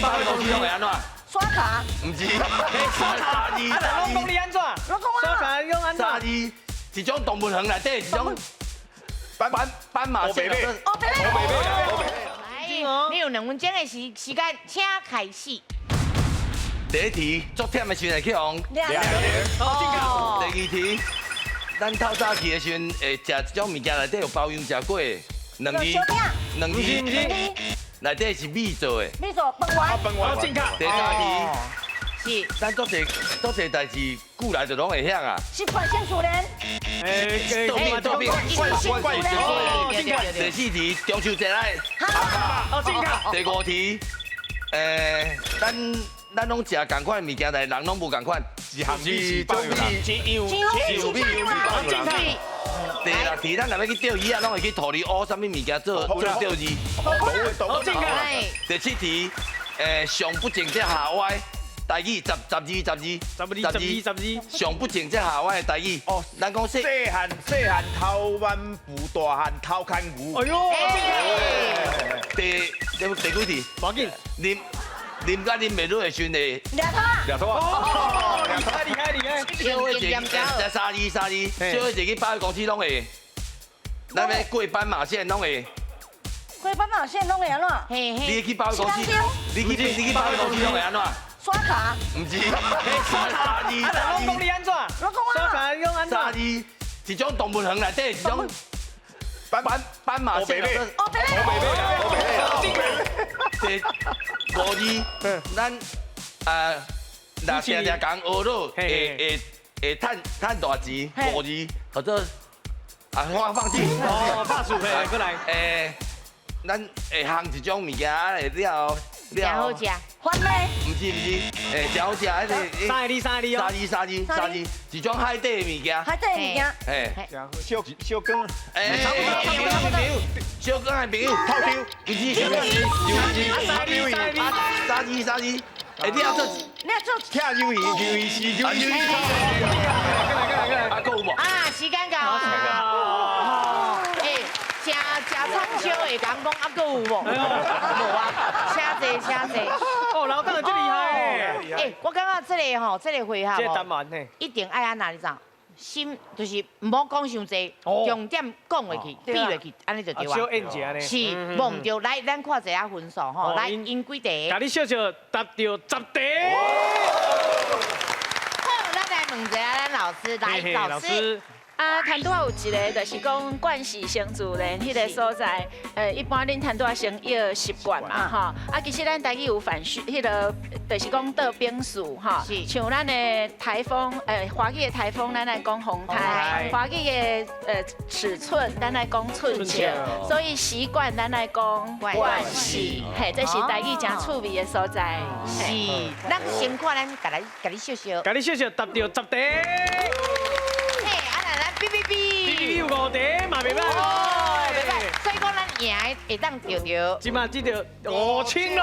百位公司拢会安怎？刷卡，唔是，沙字，啊，拢讲你安怎？我讲刷啊，卡用安怎？沙字，一种动物园内底一种斑马线。哦，别嘞，来，你有2分钟的时间，请开始。第一题，足忝的时阵会去用。两个，哦，第二题，咱透早起的时阵会食一种物件内底有包养食过的，两字，两字，内底是米做的。秘书饭碗，哦，正确。第三题，是咱足侪代志久来就拢会晓啊。是管线主人，作弊。哦，正确。第四题，中秋节来。哦，正确。第五题，咱拢食共款的物件，但是人拢无共款。一项米包有人，金红米正确。第六题，咱若要去钓鱼啊，拢会去土里挖啥物物件做钓鱼。哦，正确。哎，第七题，上不正则下歪，台语十二，上不正则下歪的台语。哦，咱讲说，细汉偷弯布，大汉偷牵牛。哎呦，第几题？无要紧。啉甲啉袂落的时阵会两套啊，两套啊，哦，厉害。小伙子，沙字，小伙子去百货公司拢会，咱要过斑马线拢会。过斑马线拢会安怎？嘿嘿，你去百货公司，你去百货公司拢会安怎？刷卡，唔是，沙字，啊，拢讲你安怎？我讲刷啊，卡用安沙怎？字，一种动物园内底一种斑马线。哦，别嘞，第五字，咱若常常讲学落会趁大钱，五字或者我放弃。哦，怕输嘿，过来。咱会烘一种物件会了真好食。番嘞，唔是，真好食，迄个三字哦。沙字，一种海底的物件。海底的物件，嘿，小羹，小哥的朋友，套丢，唔是小哥，沙字，你要做，你要做跳鱿鱼是鱿鱼。还有无？啊，时间到啊！哎，食畅销的讲讲，还佫有无？无啊，请坐。哦，老邓最厉害诶。哎，我感觉这个会这哈，单完嘿。一定爱安那你知道？心就是唔好讲伤济，重点讲落去，比落去，安尼就对啊。小演一下呢。是，无唔对。来，咱看一下分数吼，来，因几题？甲你笑答到10题。好，咱来问一下咱老师，来，老师。啊，摊拄有一个，就是讲惯习性自然迄个所在，一般恁摊拄先要习惯嘛，吼。啊，其实咱台语有反序，迄个就是讲倒兵数，哈。像咱的台风，华语的台风，咱来讲风台；华语的尺寸，咱来讲寸尺。所以习惯，咱来讲惯习。嘿，这是台语真趣味的所在。是，咱先看咱甲你笑笑。甲你笑答到10题。哔哔哔，有5题嘛，袂歹。哦，袂歹，所以讲咱赢会当钓到。即马只着5000咯。